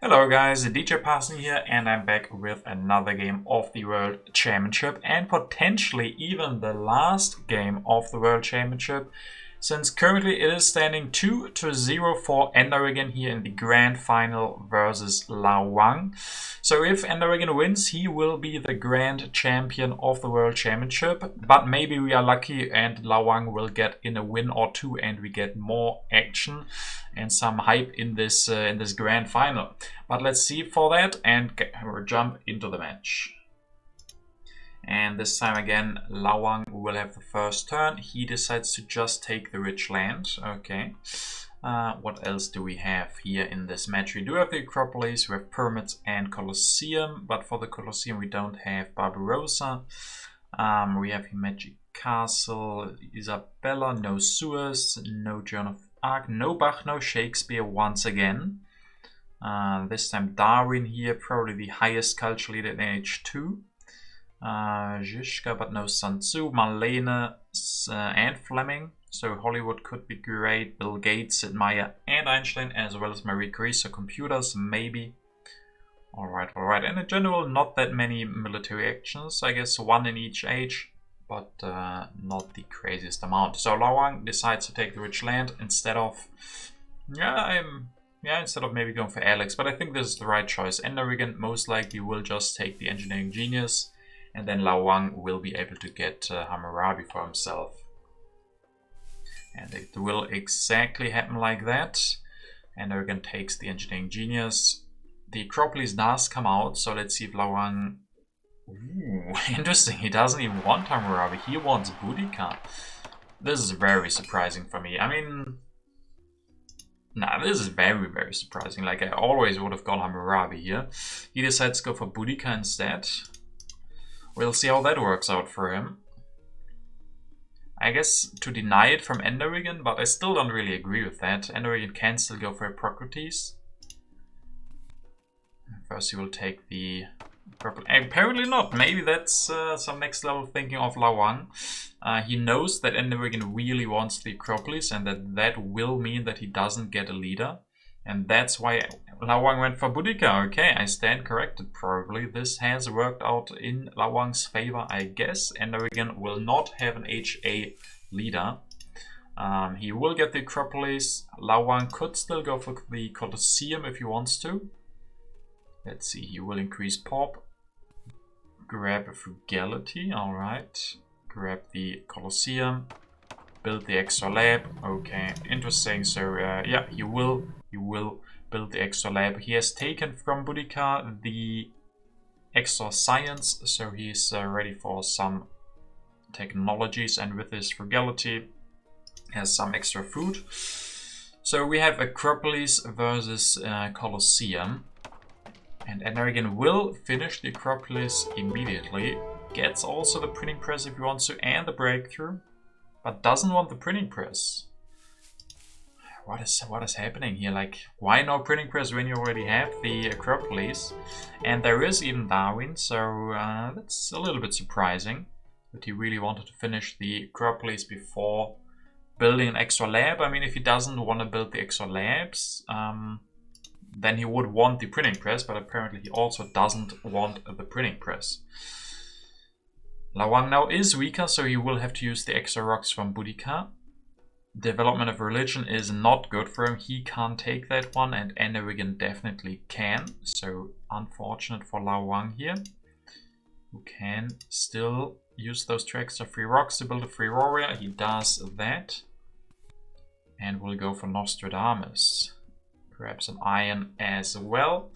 Hello guys, DJParson here, and I'm back with another game of the World Championship and potentially even the last game of the World Championship, since currently it is standing 2-0 for EnderWiggin here in the grand final versus LaoHuang. So if EnderWiggin wins, he will be the grand champion of the World Championship, but maybe we are lucky and LaoHuang will get in a win or two and we get more action and some hype in this grand final. But let's see for that and we'll jump into the match. And this time again, LaoHuang will have the first turn. He decides to just take the rich land. Okay. What else do we have here in this match? We do have the Acropolis, we have Pyramids and Colosseum, but for the Colosseum we don't have Barbarossa. We have Magic Castle, Isabella, no Suez, no Joan of Arc, no Bach, no Shakespeare once again. This time Darwin here, probably the highest culture leader in H2. Zizka, but no Sun Tzu, Marlene and Fleming. So Hollywood could be great. Bill Gates, Sid Meier and Einstein, as well as Marie Curie. So computers, maybe. Alright. And in general, not that many military actions. I guess one in each age, but not the craziest amount. So LaoHuang decides to take the rich land instead of... instead of maybe going for Alex. But I think this is the right choice. EnderWiggin most likely will just take the Engineering Genius, and then LaoHuang will be able to get Hammurabi for himself. And it will exactly happen like that. EnderWiggin takes the Engineering Genius. The Acropolis does come out, so let's see if LaoHuang... Ooh, interesting, he doesn't even want Hammurabi, he wants Boudica. This is very surprising for me. I mean... Nah, this is very surprising. Like, I always would have gone Hammurabi here. He decides to go for Boudica instead. We'll see how that works out for him. I guess to deny it from EnderWiggin, but I still don't really agree with that. EnderWiggin can still go for Hippocrates. First he will take the purple. Apparently not. Maybe that's some next level thinking of LaoHuang. He knows that EnderWiggin really wants the Acropolis and that will mean that he doesn't get a leader. And that's why LaoHuang went for Boudica. Okay, I stand corrected probably. This has worked out in LaoHuang's favor, I guess. EnderWiggin will not have an HA leader. He will get the Acropolis. LaoHuang could still go for the Colosseum if he wants to. Let's see, he will increase Pop. Grab a Frugality, alright. Grab the Colosseum. Build the extra lab. Okay, interesting. So yeah, he will build the extra lab. He has taken from Boudica the extra science, so he's ready for some technologies, and with his frugality has some extra food. So we have Acropolis versus Colosseum, and EnderWiggin will finish the Acropolis immediately. Gets also the printing press if he wants to, and the breakthrough, but doesn't want the printing press. What is happening here? Like, why no printing press when you already have the Acropolis? And there is even Darwin, so that's a little bit surprising that he really wanted to finish the Acropolis before building an extra lab. I mean, if he doesn't want to build the extra labs, then he would want the printing press, but apparently he also doesn't want the printing press. LaoHuang now is weaker, so he will have to use the extra rocks from Boudica. Development of religion is not good for him. He can't take that one, and EnderWiggin definitely can. So unfortunate for LaoHuang here, who can still use those two extra free rocks to build a free warrior. He does that, and will go for Nostradamus. Perhaps an iron as well.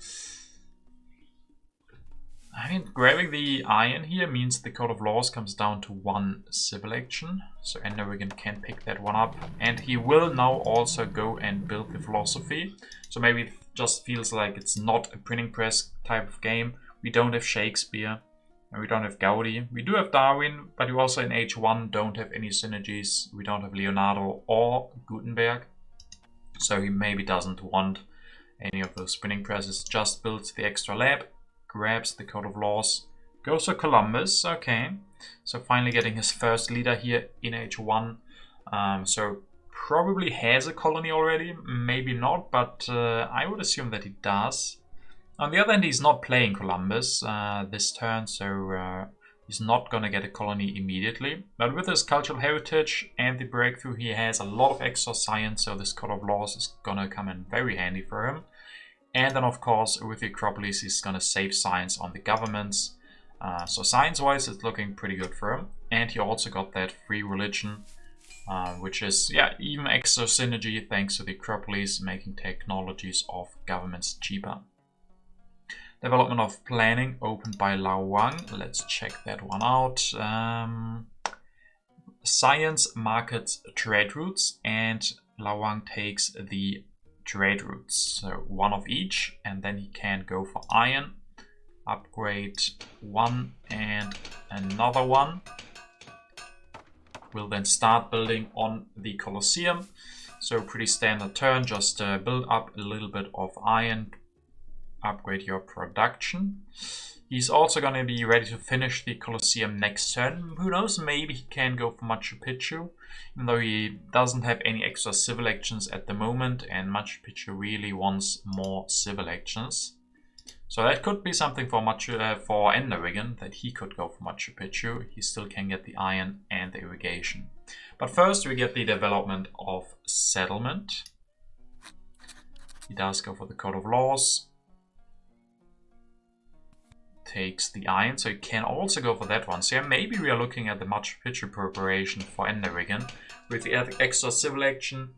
I mean, grabbing the iron here means the Code of Laws comes down to one civil action. So EnderWiggin can pick that one up. And he will now also go and build the philosophy. So maybe it just feels like it's not a printing press type of game. We don't have Shakespeare. And we don't have Gaudi. We do have Darwin, but we also in H1 don't have any synergies. We don't have Leonardo or Gutenberg. So he maybe doesn't want any of those printing presses. Just builds the extra lab. Grabs the Code of Laws, goes to Columbus. Okay, so finally getting his first leader here in H1. So probably has a colony already, maybe not, but I would assume that he does. On the other hand, he's not playing Columbus this turn, so he's not going to get a colony immediately. But with his cultural heritage and the breakthrough, he has a lot of extra science, so this Code of Laws is going to come in very handy for him. And then, of course, with the Acropolis, he's going to save science on the governments. So science-wise, it's looking pretty good for him. And he also got that free religion, which is, yeah, even extra synergy thanks to the Acropolis, making technologies of governments cheaper. Development of planning opened by LaoHuang. Let's check that one out. Science markets trade routes, and LaoHuang takes the trade routes. So one of each, and then he can go for iron. Upgrade one and another one. We'll then start building on the Colosseum. So pretty standard turn, just build up a little bit of iron. Upgrade your production. He's also going to be ready to finish the Colosseum next turn. Who knows, maybe he can go for Machu Picchu, even though he doesn't have any extra civil actions at the moment, and Machu Picchu really wants more civil actions. So that could be something for EnderWiggin, that he could go for Machu Picchu. He still can get the iron and the irrigation. But first we get the development of settlement. He does go for the Code of Laws. Takes the iron, so he can also go for that one. So yeah, maybe we are looking at the Machu Picchu preparation for EnderWiggin with the extra civil action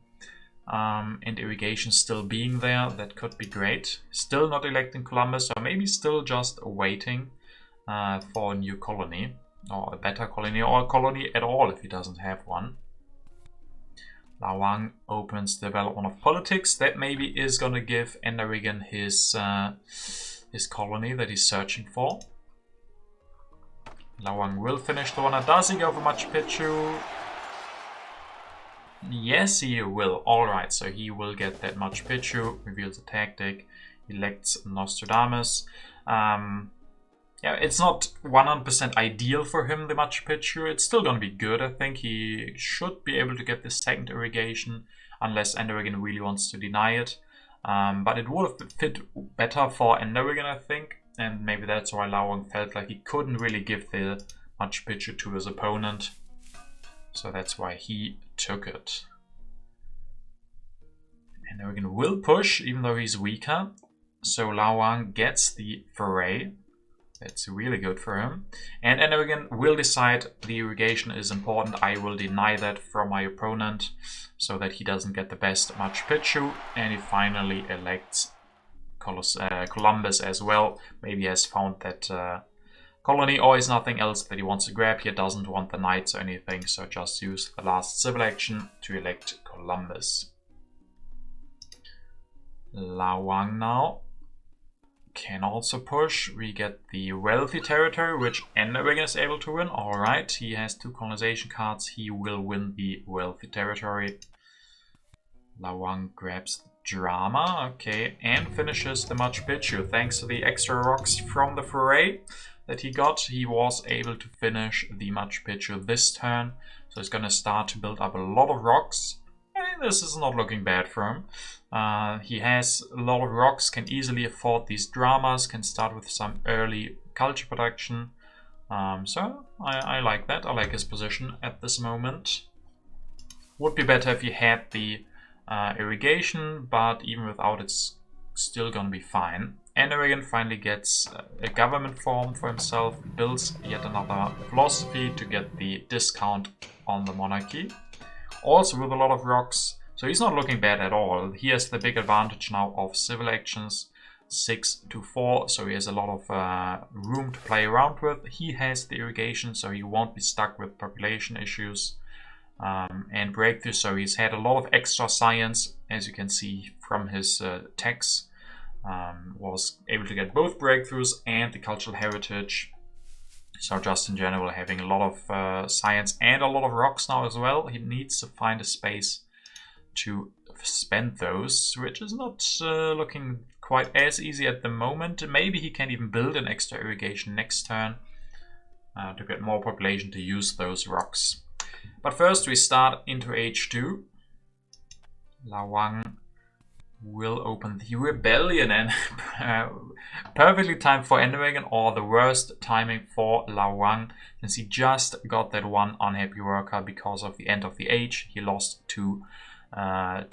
and irrigation still being there. That could be great. Still not electing Columbus, so maybe still just waiting for a new colony, or a better colony, or a colony at all if he doesn't have one. LaoHuang opens development of politics. That maybe is going to give EnderWiggin his colony that he's searching for. LaoHuang will finish the one. Does he go for Machu Picchu? Yes, he will. Alright, so he will get that Machu Picchu, reveals a tactic, elects Nostradamus. Yeah, it's not 100% ideal for him, the Machu Picchu. It's still going to be good. I think he should be able to get the second irrigation, unless EnderWiggin really wants to deny it. But it would have fit better for EnderWiggin, I think, and maybe that's why LaoHuang felt like he couldn't really give the Machu Picchu to his opponent, so that's why he took it. EnderWiggin will push, even though he's weaker, so LaoHuang gets the foray. That's really good for him. And EnderWiggin will decide the irrigation is important. I will deny that from my opponent so that he doesn't get the best Machu Picchu. And he finally elects Columbus as well. Maybe he has found that colony or is nothing else that he wants to grab. He doesn't want the knights or anything, so just use the last civil action to elect Columbus. LaoHuang now can also push. We get the wealthy territory, which EnderWiggin is able to win. Alright, he has 2 colonization cards. He will win the wealthy territory. LaoHuang grabs the drama, okay, and finishes the Machu Picchu. Thanks to the extra rocks from the foray that he got, he was able to finish the Machu Picchu this turn. So he's gonna start to build up a lot of rocks. This is not looking bad for him. He has a lot of rocks, can easily afford these dramas, can start with some early culture production. So I like that. I like his position at this moment. Would be better if he had the irrigation, but even without it's still gonna be fine. EnderWiggin finally gets a government form for himself, builds yet another philosophy to get the discount on the monarchy. Also with a lot of rocks, so he's not looking bad at all. He has the big advantage now of civil actions, 6 to 4, so he has a lot of room to play around with. He has the irrigation, so he won't be stuck with population issues and breakthrough. So he's had a lot of extra science, as you can see from his text. Was able to get both breakthroughs and the cultural heritage. So just in general, having a lot of science and a lot of rocks now as well. He needs to find a space to spend those, which is not looking quite as easy at the moment. Maybe he can even build an extra irrigation next turn to get more population to use those rocks. But first we start into H2. LaoHuang will open the rebellion, and perfectly timed for EnderWiggin, or the worst timing for LaoHuang, since he just got that one unhappy worker because of the end of the age. He lost two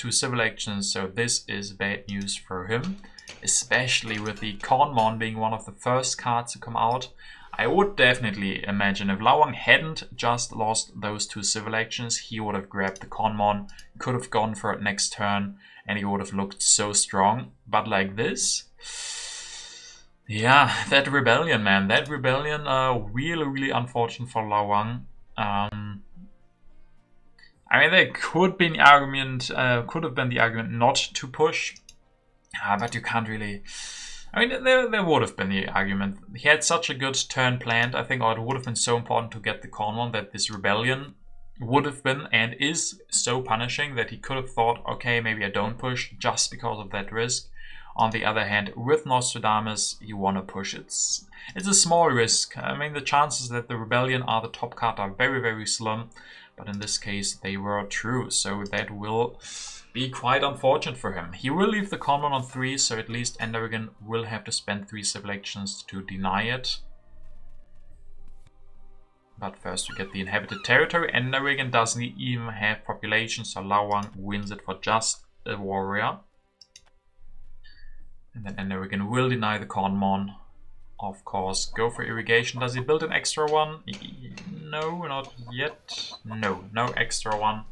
civil actions, so this is bad news for him, especially with the Conmon being one of the first cards to come out. I would definitely imagine if LaoHuang hadn't just lost those two civil actions, he would have grabbed the Conmon, could have gone for it next turn, and he would have looked so strong. But like this, yeah, that rebellion, man, that rebellion, really unfortunate for LaoHuang. I mean, there could be an argument, could have been the argument not to push, but you can't really. I mean, there would have been the argument. He had such a good turn planned, I think, or it would have been so important to get the Conmon that this rebellion would have been and is so punishing that he could have thought, okay, maybe I don't push just because of that risk. On the other hand, with Nostradamus, you want to push. It's a small risk. I mean, the chances that the rebellion are the top card are very slim, but in this case, they were true. So that will be quite unfortunate for him. He will leave the Conmon on 3, so at least EnderWiggin will have to spend 3 civil actions to deny it. But first we get the inhabited territory. EnderWiggin doesn't even have population, so LaoHuang wins it for just a warrior. And then EnderWiggin will deny the Conmon. Of course, go for irrigation. Does he build an extra one? No, not yet. No extra one.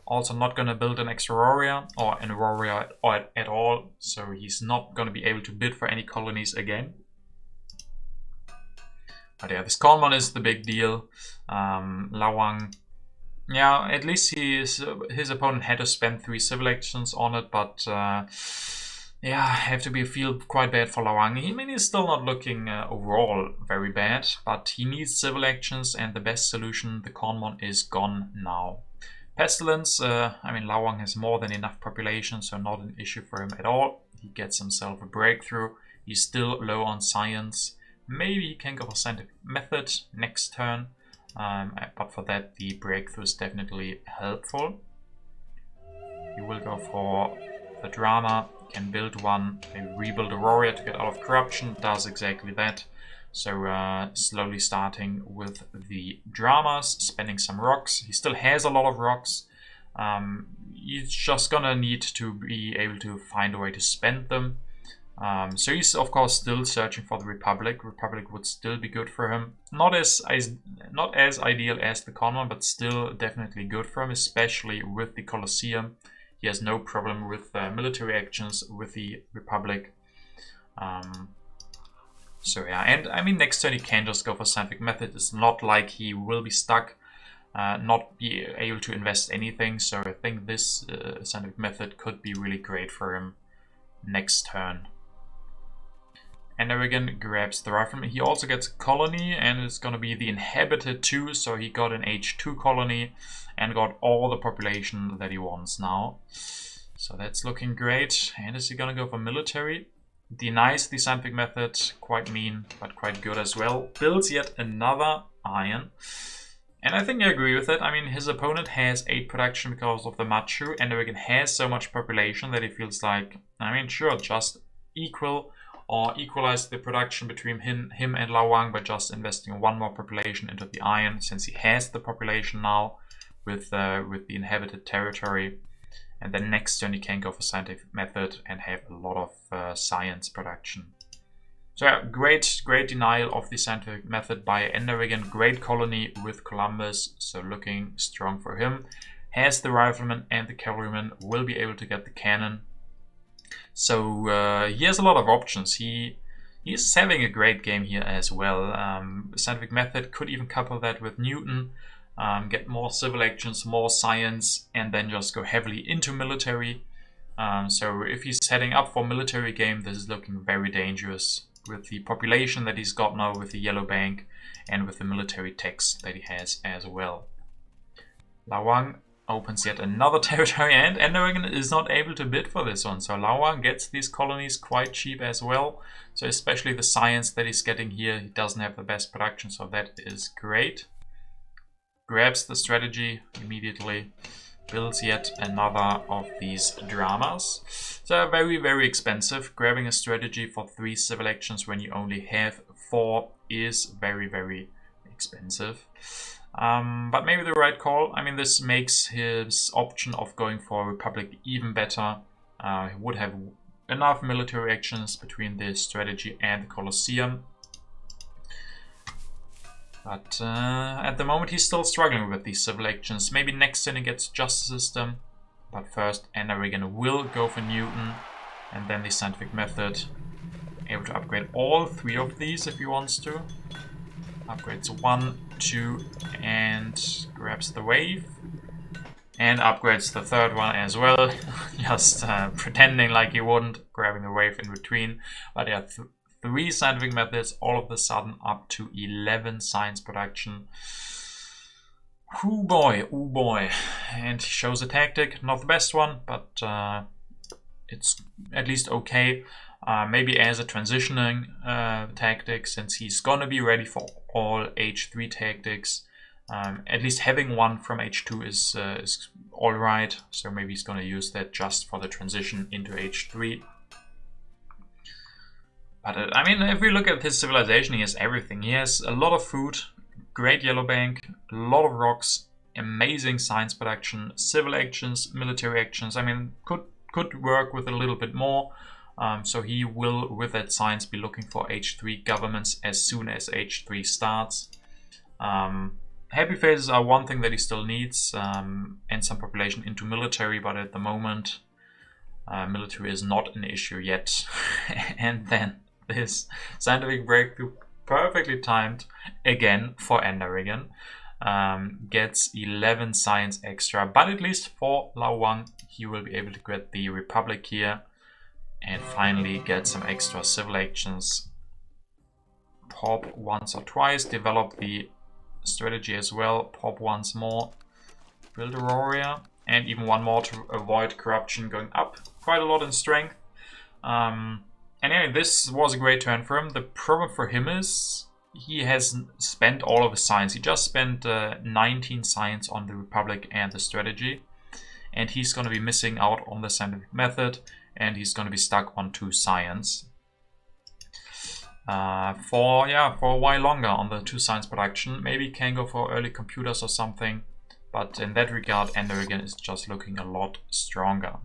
Also not going to build an extra warrior or an warrior at all, so he's not going to be able to bid for any colonies again. But yeah, this Conmon is the big deal. LaoHuang, yeah, at least his opponent had to spend 3 civil actions on it, but yeah, I have to feel quite bad for LaoHuang. I mean, he's still not looking overall very bad, but he needs civil actions, and the best solution, the Conmon, is gone now. Pestilence, I mean, LaoHuang has more than enough population, so not an issue for him at all. He gets himself a breakthrough. He's still low on science. Maybe he can go for scientific method next turn, but for that, the breakthrough is definitely helpful. He will go for the drama, can build one, maybe rebuild a warrior to get out of corruption, does exactly that. So slowly starting with the dramas, spending some rocks. He still has a lot of rocks. He's just gonna need to be able to find a way to spend them. So he's of course still searching for the Republic. Republic would still be good for him. Not as ideal as the Conmon, but still definitely good for him, especially with the Colosseum. He has no problem with military actions with the Republic. So yeah, and I mean, next turn he can just go for scientific method. It's not like he will be stuck, not be able to invest anything. So I think this scientific method could be really great for him next turn. EnderWiggin grabs the rifleman. He also gets a colony, and it's going to be the inhabited too. So he got an H2 colony and got all the population that he wants now. So that's looking great. And is he going to go for military? Denies the scientific method, quite mean, but quite good as well. Builds yet another iron. And I think I agree with it. I mean, his opponent has 8 production because of the Machu. EnderWiggin has so much population that he feels like, I mean, sure, just equal or equalize the production between him and LaoHuang by just investing 1 more population into the iron, since he has the population now with the inhabited territory. And then next turn he can go for scientific method and have a lot of science production. So yeah, great denial of the scientific method by EnderWiggin. Great colony with Columbus, so looking strong for him. Has the rifleman and the cavalryman, will be able to get the cannon. So he has a lot of options. He's having a great game here as well. Scientific method could even couple that with Newton. Get more civil actions, more science, and then just go heavily into military. So if he's heading up for military game, this is looking very dangerous with the population that he's got now with the yellow bank and with the military tax that he has as well. LaoHuang opens yet another territory, and EnderWiggin is not able to bid for this one. So LaoHuang gets these colonies quite cheap as well. So especially the science that he's getting here, he doesn't have the best production, so that is great. Grabs the strategy immediately. builds yet another of these dramas. So very, very expensive. Grabbing a strategy for 3 civil actions when you only have 4 is very, very expensive. But maybe the right call. I mean, this makes his option of going for a Republic even better. He would have enough military actions between the strategy and the Colosseum. But at the moment he's still struggling with these civil actions. Maybe next turn he gets Justice System. But first EnderWiggin will go for Newton. And then the Scientific Method. Able to upgrade all 3 of these if he wants to. Upgrades 1, 2 and grabs the wave. And upgrades the 3rd one as well. Just pretending like he wouldn't. Grabbing the wave in between. But yeah, 3 scientific methods, all of a sudden up to 11 science production. Oh boy. And he shows a tactic, not the best one, but it's at least okay. Maybe as a transitioning tactic, since he's gonna be ready for all H3 tactics. At least having one from H2 is alright, so maybe he's gonna use that just for the transition into H3. But I mean, if we look at his civilization, he has everything. He has a lot of food, great yellow bank, a lot of rocks, amazing science production, civil actions, military actions. I mean, could work with a little bit more. So he will, with that science, be looking for H3 governments as soon as H3 starts. Happy phases are one thing that he still needs, and some population into military, but at the moment, military is not an issue yet. And then this scientific breakthrough, perfectly timed again for EnderWiggin, gets 11 science extra, but at least for LaoHuang, he will be able to get the Republic here and finally get some extra civil actions. Pop once or twice, develop the strategy as well, pop once more, build a warrior, and even one more to avoid corruption going up quite a lot in strength. And anyway, this was a great turn for him. The problem for him is he has spent all of his science. He just spent 19 science on the Republic and the strategy. And he's going to be missing out on the scientific method. And he's going to be stuck on 2 science. For a while longer on the 2 science production. Maybe can go for early computers or something. But in that regard, EnderWiggin is just looking a lot stronger.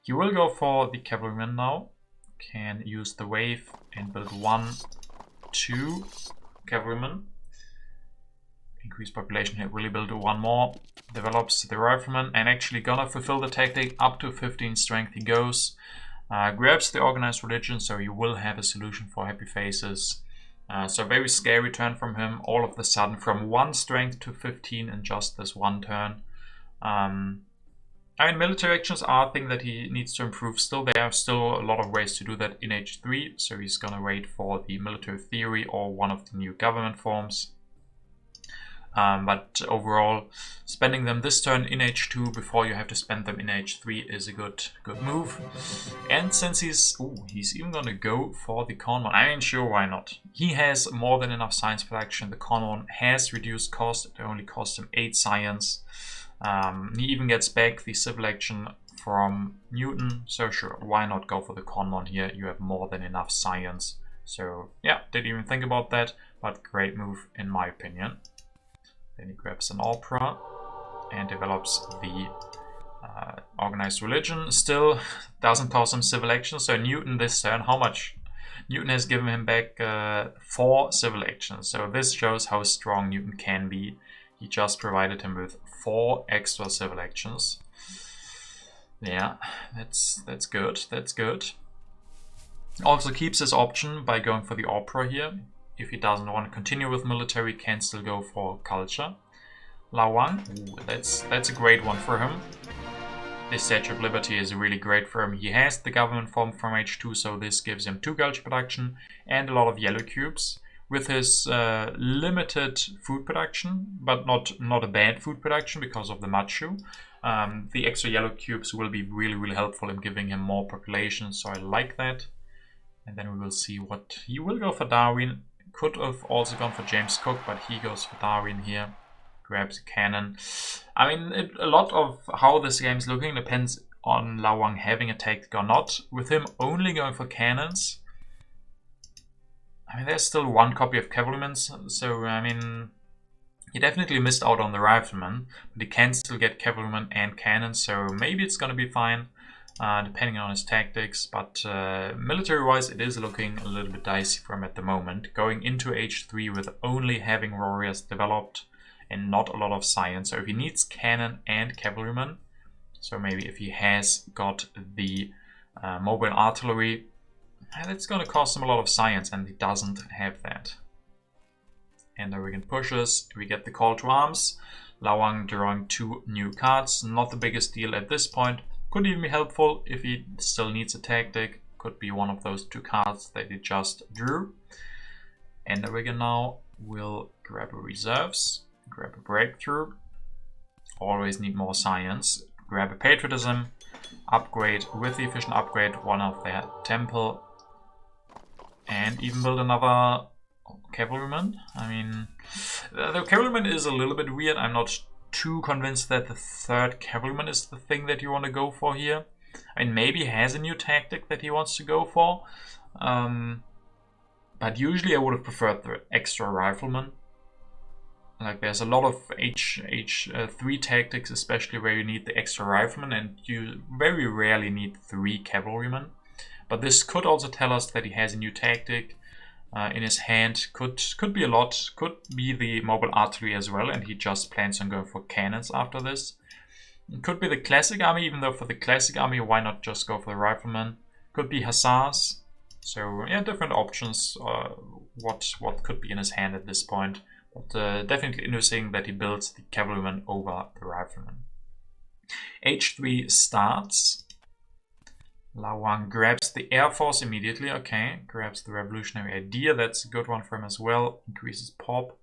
He will go for the cavalryman now. Can use the wave and build 1, 2 cavalrymen. Increase population here, really build 1 more. Develops the rifleman and actually gonna fulfill the tactic. Up to 15 strength he goes. Grabs the organized religion, so he will have a solution for happy faces. So very scary turn from him. All of a sudden from 1 strength to 15 in just this 1 turn. I mean, military actions are a thing that he needs to improve still. There are still a lot of ways to do that in H3, so he's gonna wait for the military theory or one of the new government forms. But overall, spending them this turn in H2 before you have to spend them in H3 is a good move. And since he's even gonna go for the Conmon, I mean, sure, why not? He has more than enough science production. The Conmon has reduced cost. It only cost him 8 science. He even gets back the civil action from Newton, so sure, why not go for the Conmon here? You have more than enough science. So yeah, didn't even think about that, but great move in my opinion. Then he grabs an opera and develops the organized religion. Still doesn't cost him civil action, so Newton this turn, how much? Newton has given him back 4 civil actions, so this shows how strong Newton can be. He just provided him with 4 extra civil actions. Yeah, that's good. That's good. Also keeps his option by going for the opera here. If he doesn't want to continue with military, can still go for culture. LaoHuang, that's a great one for him. This Statue of Liberty is really great for him. He has the government form from H2, so this gives him 2 culture production and a lot of yellow cubes. With his limited food production, but not a bad food production because of the Machu. The extra yellow cubes will be really helpful in giving him more population, so I like that. And then we will see what he will go for. Darwin. Could have also gone for James Cook, but he goes for Darwin here. grabs a cannon. I mean, a lot of how this game is looking depends on LaoHuang having a tactic or not. With him only going for cannons, I mean, there's still one copy of cavalrymen, so I mean, he definitely missed out on the rifleman, but he can still get cavalrymen and cannons, so maybe it's gonna be fine, depending on his tactics. But military-wise, it is looking a little bit dicey for him at the moment. Going into H3 with only having warriors developed and not a lot of science. So if he needs cannon and cavalrymen, so maybe if he has got the mobile artillery, that's going to cost him a lot of science, and he doesn't have that. EnderWiggin pushes, we get the call to arms. LaoHuang drawing 2 new cards, not the biggest deal at this point. Could even be helpful if he still needs a tactic. Could be one of those 2 cards that he just drew. EnderWiggin now will grab a reserves, grab a breakthrough. Always need more science. Grab a patriotism, upgrade with the efficient upgrade one of their temple, and even build another cavalryman. I mean, the cavalryman is a little bit weird. I'm not too convinced that the 3rd cavalryman is the thing that you want to go for here. I mean, maybe he has a new tactic that he wants to go for, but usually I would have preferred the extra rifleman. Like, there's a lot of H3 tactics, especially where you need the extra rifleman, and you very rarely need 3 cavalrymen. But this could also tell us that he has a new tactic in his hand. Could be a lot. Could be the mobile artillery as well, and he just plans on going for cannons after this. It could be the classic army, even though for the classic army, why not just go for the rifleman? Could be hussars. So yeah, different options. What could be in his hand at this point. But definitely interesting that he builds the cavalryman over the rifleman. H3 starts. LaoHuang grabs the Air Force immediately. Okay, grabs the revolutionary idea. That's a good one for him as well. Increases pop.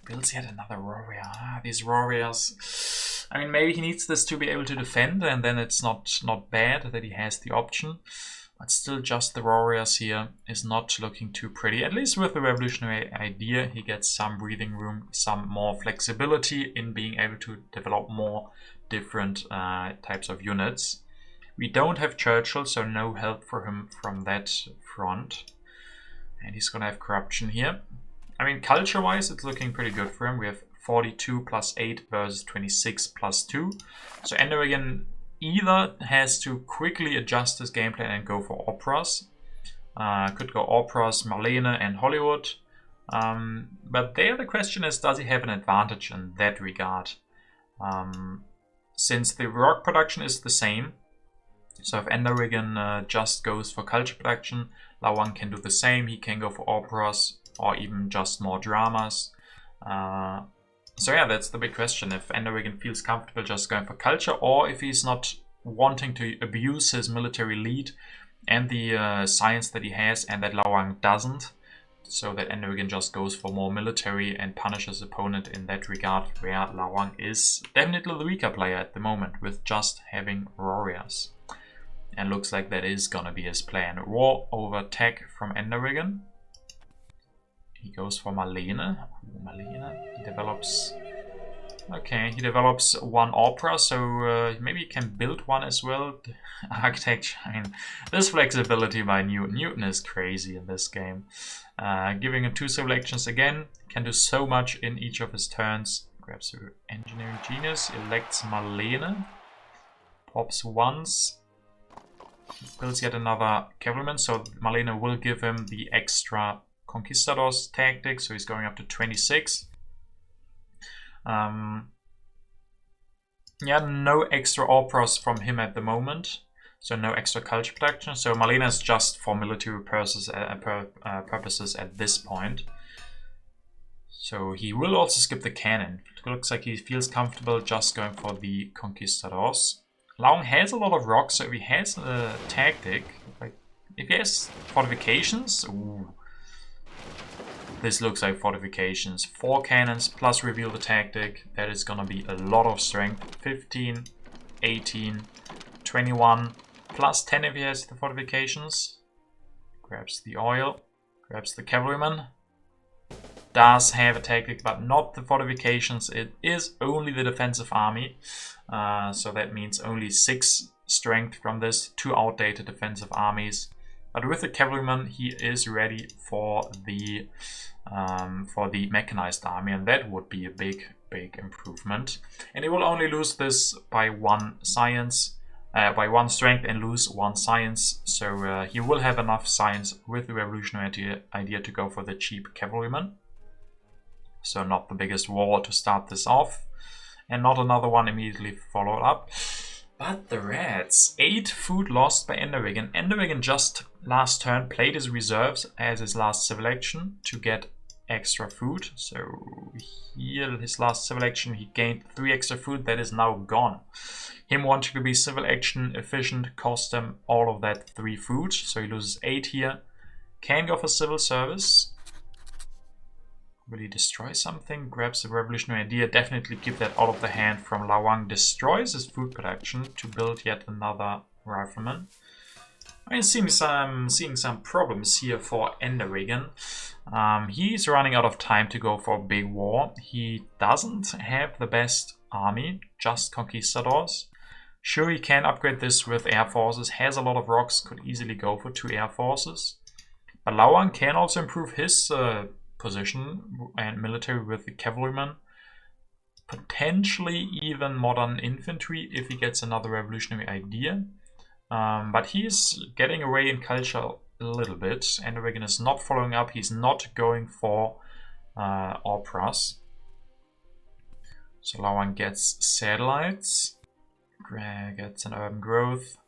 Builds yet another warrior. These warriors. I mean, maybe he needs this to be able to defend, and then it's not bad that he has the option. But still, just the warriors here is not looking too pretty. At least with the revolutionary idea, he gets some breathing room, some more flexibility in being able to develop more different types of units. We don't have Churchill, so no help for him from that front. And he's going to have corruption here. I mean, culture-wise, it's looking pretty good for him. We have 42 plus 8 versus 26 plus 2. So EnderWiggin either has to quickly adjust his game plan and go for operas. Could go operas, Marlene and Hollywood. But there the question is, does he have an advantage in that regard? Since the rock production is the same, so if EnderWiggin just goes for culture production, LaoHuang can do the same. He can go for operas or even just more dramas. So yeah, that's the big question. If EnderWiggin feels comfortable just going for culture, or if he's not wanting to abuse his military lead and the science that he has and that LaoHuang doesn't, so that EnderWiggin just goes for more military and punishes his opponent in that regard, where LaoHuang is definitely the weaker player at the moment with just having warriors. And looks like that is gonna be his plan. War over tech from EnderWiggin. He goes for Marlene. Marlene. He develops... Okay, he develops 1 opera, so maybe he can build one as well. Architecture, I mean, this flexibility by Newton is crazy in this game. Giving him 2 civil actions again, can do so much in each of his turns. Grabs the engineering genius, elects Marlene, pops once, builds yet another cavalryman, so Marlene will give him the extra Conquistadors tactic, so he's going up to 26. Yeah, no extra operas from him at the moment, so no extra culture production. So Marlene is just for military purposes at this point. So he will also skip the cannon. It looks like he feels comfortable just going for the Conquistadors. LaoHuang has a lot of rocks, so if he has a tactic, like if he has fortifications, ooh. This looks like fortifications. 4 cannons plus reveal the tactic. That is gonna be a lot of strength. 15, 18, 21, plus 10 if he has the fortifications. Grabs the oil, grabs the cavalryman. does have a tactic, but not the fortifications. It is only the defensive army. So that means only 6 strength from this, 2 outdated defensive armies. But with the cavalryman, he is ready for the mechanized army, and that would be a big improvement. And he will only lose this by 1 science, by 1 strength, and lose 1 science. So he will have enough science with the revolutionary idea to go for the cheap cavalryman. So not the biggest war to start this off, and not another one immediately followed up. But the Reds, 8 food lost by EnderWiggin. EnderWiggin just last turn played his reserves as his last civil action to get extra food. So here, his last civil action, he gained 3 extra food. That is now gone. Him wanting to be civil action efficient cost him all of that 3 food. So he loses 8 here. Can go for civil service. Will he destroy something? Grabs the revolutionary idea. Definitely keep that out of the hand from LaoHuang. Destroys his food production to build yet another rifleman. I mean, seeing some problems here for EnderWiggin. He's running out of time to go for a big war. He doesn't have the best army, just conquistadors. Sure, he can upgrade this with air forces. Has a lot of rocks, could easily go for 2 air forces. But LaoHuang can also improve his position and military with the cavalryman, potentially even modern infantry if he gets another revolutionary idea. But he's getting away in culture a little bit. EnderWiggin is not following up. He's not going for operas. So LaoHuang gets satellites, gets an urban growth,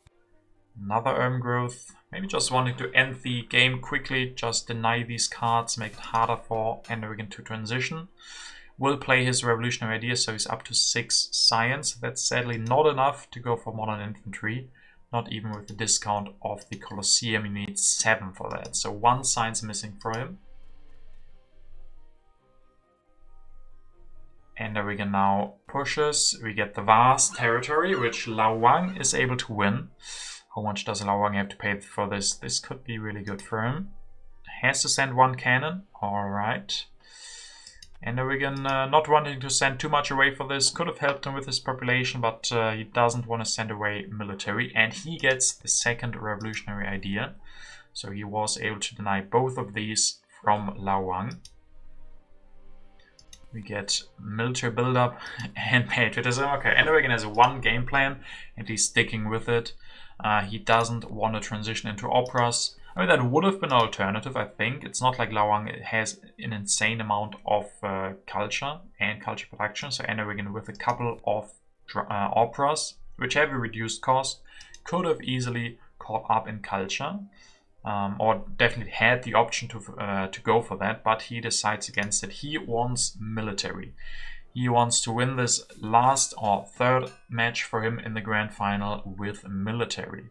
another urban growth. Maybe just wanting to end the game quickly, just deny these cards, make it harder for EnderWiggin to transition. Will play his revolutionary idea, so he's up to 6 science. That's sadly not enough to go for modern infantry. Not even with the discount of the Colosseum, he needs 7 for that. So 1 science missing for him. EnderWiggin now pushes. We get the vast territory, which LaoHuang is able to win. How much does LaoHuang have to pay for this? This could be really good for him. Has to send 1 cannon. Alright. EnderWiggin not wanting to send too much away for this. Could have helped him with his population, but he doesn't want to send away military. And he gets the 2nd revolutionary idea. So he was able to deny both of these from LaoHuang. We get military buildup and patriotism. Okay, EnderWiggin has 1 game plan and he's sticking with it. He doesn't want to transition into operas. I mean, that would have been an alternative, I think. It's not like LaoHuang has an insane amount of culture and culture production. So EnderWiggin with a couple of operas, which have a reduced cost, could have easily caught up in culture. Or definitely had the option to go for that, but he decides against it. He wants military. He wants to win this last or 3rd match for him in the grand final with military.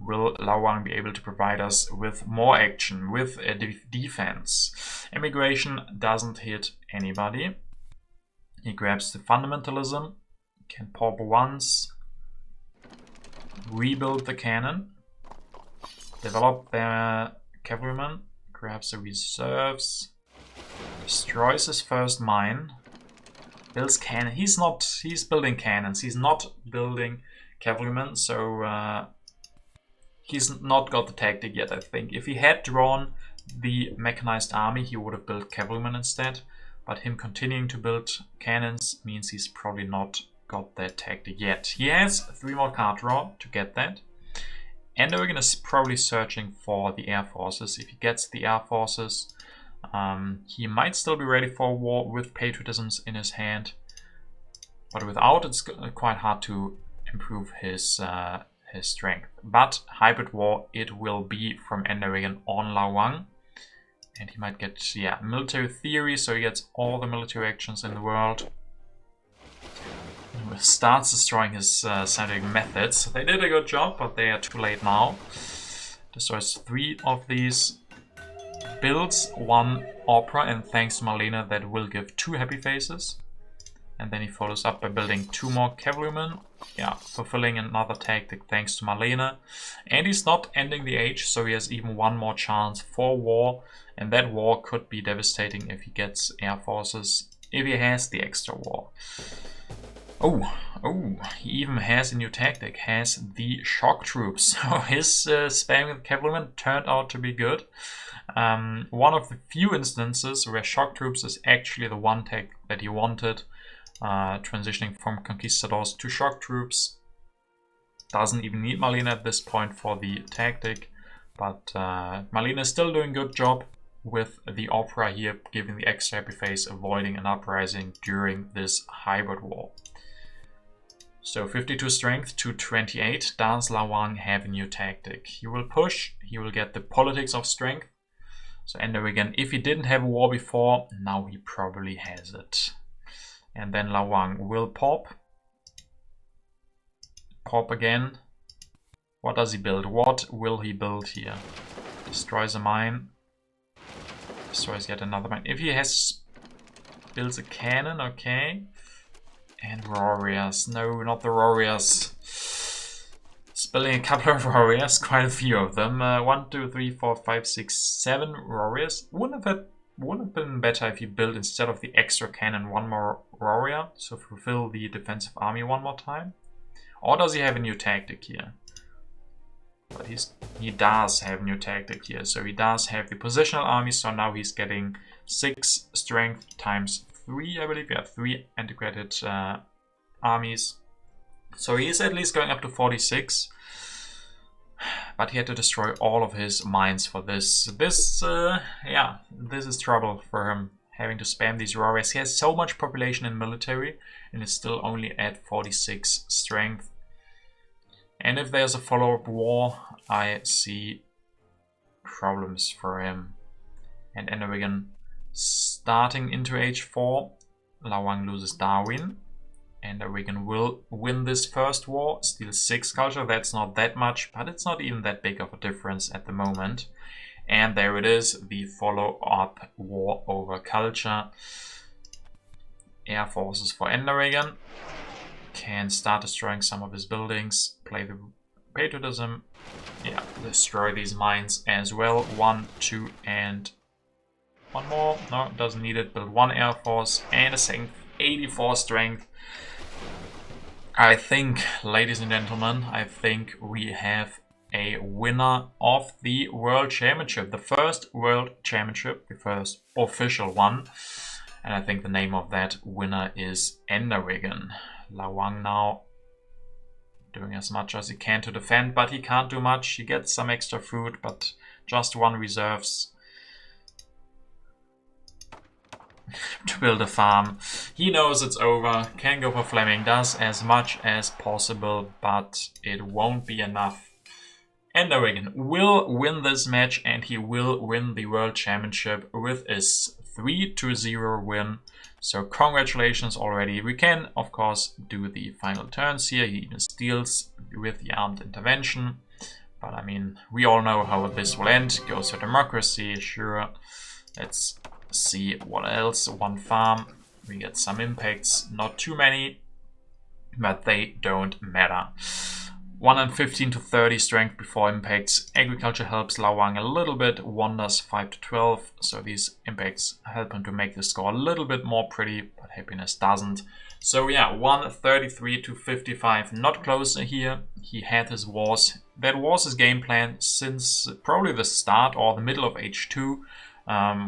Will LaoHuang be able to provide us with more action, with a defense? Immigration doesn't hit anybody. He grabs the fundamentalism, can pop once, rebuild the cannon, develop their cavalryman, grabs the reserves, destroys his first mine, builds cannon. He's building cannons, he's not building cavalrymen, so he's not got the tactic yet, I think. If he had drawn the mechanized army, he would have built cavalrymen instead, but him continuing to build cannons means he's probably not got that tactic yet. He has 3 more card draw to get that. EnderWiggin is probably searching for the air forces. If he gets the air forces, he might still be ready for a war with patriotisms in his hand. But without, it's quite hard to improve his strength. But hybrid war it will be from EnderWiggin on LaoHuang. And he might get, military theory, so he gets all the military actions in the world. He starts destroying his scientific methods. They did a good job, but they are too late now. Destroys 3 of these. Builds 1 opera, and thanks to Marlene, that will give 2 happy faces. And then he follows up by building 2 more cavalrymen. yeah, fulfilling another tactic thanks to Marlene. And he's not ending the age, so he has even one more chance for war. And that war could be devastating if he gets air forces, if he has the extra war. Oh, he even has a new tactic, has the shock troops. So his spamming with cavalrymen turned out to be good. One of the few instances where shock troops is actually the one tactic that he wanted. Transitioning from conquistadors to shock troops. Doesn't even need Marlene at this point for the tactic. But Marlene is still doing a good job with the opera here, giving the extra happy face, avoiding an uprising during this hybrid war. So 52 strength to 28. Does LaoHuang have a new tactic? He will push. He will get the politics of strength. So EnderWiggin, if he didn't have a war before, now he probably has it. And then LaoHuang will pop. Pop again. What does he build? What will he build here? Destroys a mine. Destroys yet another mine. If he builds a cannon, okay. And warriors. No, not the warriors. Spilling a couple of warriors, quite a few of them. 1, 2, 3, 4, 5, 6, 7 warriors. Wouldn't have been better if you built, instead of the extra cannon, one more warrior, so fulfill the defensive army one more time? Or does he have a new tactic here? But he does have a new tactic here, so he does have the positional army, so now he's getting 6 strength times 3, I believe. We have 3 integrated armies. So he is at least going up to 46. But he had to destroy all of his mines for this. Yeah, this is trouble for him, having to spam these warriors. He has so much population in military and is still only at 46 strength. And if there's a follow-up war, I see problems for him. And EnderWiggin starting into H4. LaoHuang loses Darwin. EnderWiggin will win this first war, steal 6 culture. That's not that much, but it's not even that big of a difference at the moment. And there it is, the follow-up war over culture. Air forces for EnderWiggin. Can start destroying some of his buildings, play the patriotism. Yeah, destroy these mines as well. 1, 2, and one more. No, doesn't need it. Build 1 air force and a second 84 strength. I think, ladies and gentlemen, I think we have a winner of the World Championship. The first World Championship, the first official one. And I think the name of that winner is EnderWiggin. LaoHuang now doing as much as he can to defend, but he can't do much. He gets some extra food, but just 1 reserves to build a farm. He knows it's over, can go for Fleming, does as much as possible, but it won't be enough. EnderWiggin will win this match, and he will win the World Championship with a 3-0 win. So congratulations already. We can, of course, do the final turns here. He even steals with the armed intervention. But I mean, we all know how this will end. Goes for democracy, sure. Let's see what else. 1 farm. We get some impacts. Not too many, but they don't matter. 115 to 30 strength before impacts. Agriculture helps LaoHuang a little bit. Wonders 5 to 12. So these impacts help him to make the score a little bit more pretty, but happiness doesn't. So yeah, 133 to 55. Not close here. He had his wars. That was his game plan since probably the start or the middle of H2.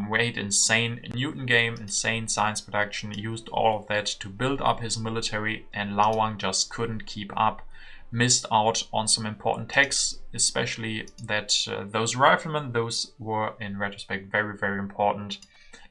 Where he had insane Newton game, insane science production, used all of that to build up his military, and LaoHuang just couldn't keep up. Missed out on some important techs, especially that those riflemen, those were in retrospect very, very important.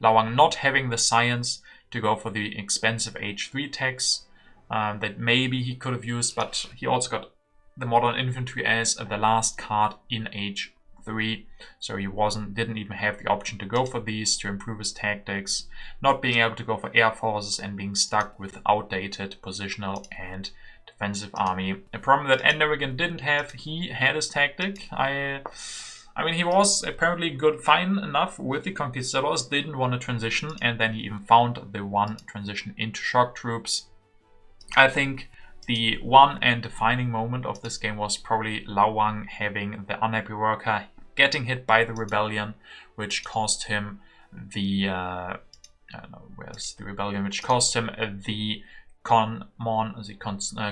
LaoHuang not having the science to go for the expensive H3 techs that maybe he could have used, but he also got the modern infantry as the last card in H3, so he didn't even have the option to go for these to improve his tactics, not being able to go for air forces and being stuck with outdated positional and defensive army. A problem that EnderWiggin didn't have. He had his tactic. I mean, he was apparently fine enough with the conquistadors, didn't want to transition, and then he even found the one transition into shock troops. I think the one and defining moment of this game was probably LaoHuang having the unhappy worker getting hit by the rebellion, which cost him the where's the rebellion, which cost him the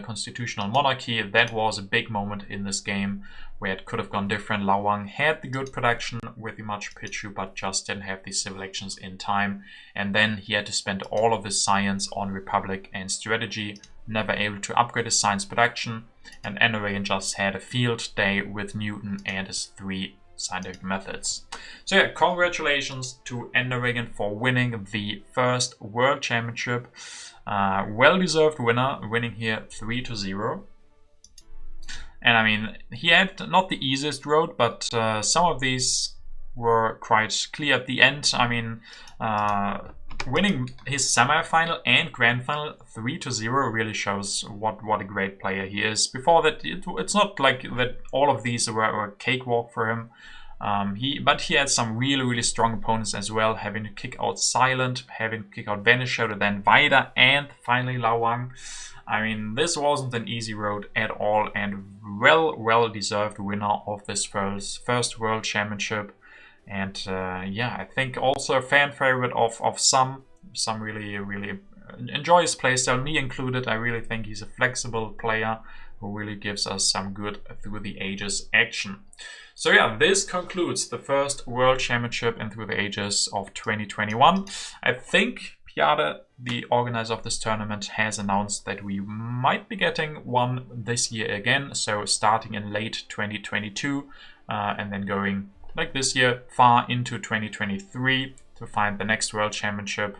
constitutional monarchy. That was a big moment in this game where it could have gone different. LaoHuang had the good production with the Machu Picchu, but just didn't have the civil elections in time, and then he had to spend all of his science on Republic and strategy, never able to upgrade his science production, and EnderWiggin just had a field day with Newton and his 3 scientific methods. So yeah, congratulations to EnderWiggin for winning the first World Championship. Well-deserved winner, winning here 3-0. And I mean, he had not the easiest road, but some of these were quite clear at the end. I mean, winning his semi-final and grand final 3-0 really shows what a great player he is. Before that, it's not like that all of these were a cakewalk for him. But he had some really strong opponents as well, having to kick out Silent, having to kick out Vanisher, then Vida, and finally LaoHuang. I mean, this wasn't an easy road at all, and well-deserved winner of this first World Championship. And yeah, I think also a fan favorite of some really enjoy his playstyle, me included. I really think he's a flexible player who really gives us some good Through the Ages action. So yeah, this concludes the first World Championship in Through the Ages of 2021. I think Piade, the organizer of this tournament, has announced that we might be getting one this year again. So starting in late 2022 and then going like this year far into 2023 to find the next World Championship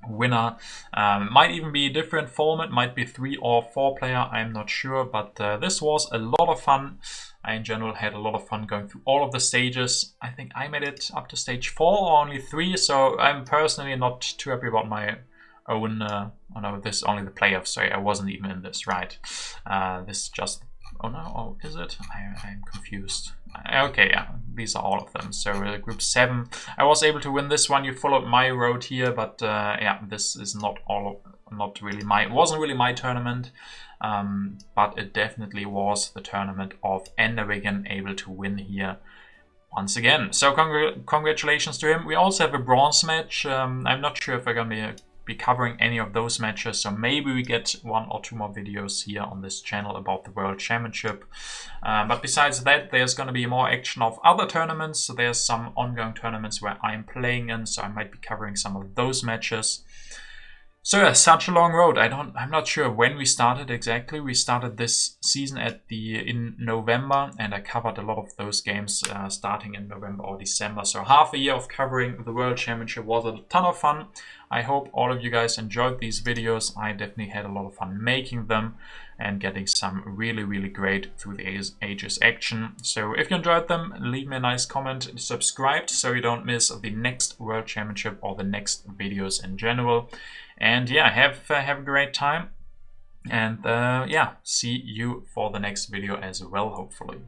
winner. Might even be a different format, might be 3 or 4 player, I'm not sure, but this was a lot of fun. I in general had a lot of fun going through all of the stages. I think I made it up to stage 4 or only 3, so I'm personally not too happy about my own oh no, this is only the playoffs, sorry, I wasn't even in this, right? This just, oh no, oh is it? I'm confused. Okay, yeah, these are all of them. So group 7, I was able to win this one. You followed my road here, but yeah, this is not really my, it wasn't really my tournament, but it definitely was the tournament of EnderWiggin, able to win here once again. So congratulations to him. We also have a bronze match. I'm not sure if we're gonna be covering any of those matches, so maybe we get 1 or 2 more videos here on this channel about the World Championship. But besides that, there's going to be more action of other tournaments. So there's some ongoing tournaments where I'm playing in, so I might be covering some of those matches. So yeah, such a long road. I'm not sure when we started exactly. We started this season in November, and I covered a lot of those games starting in November or December. So half a year of covering the World Championship was a ton of fun. I hope all of you guys enjoyed these videos. I definitely had a lot of fun making them and getting some really great Through the Ages action. So if you enjoyed them, leave me a nice comment, subscribe so you don't miss the next World Championship or the next videos in general. And yeah, have a great time, and yeah, see you for the next video as well, hopefully.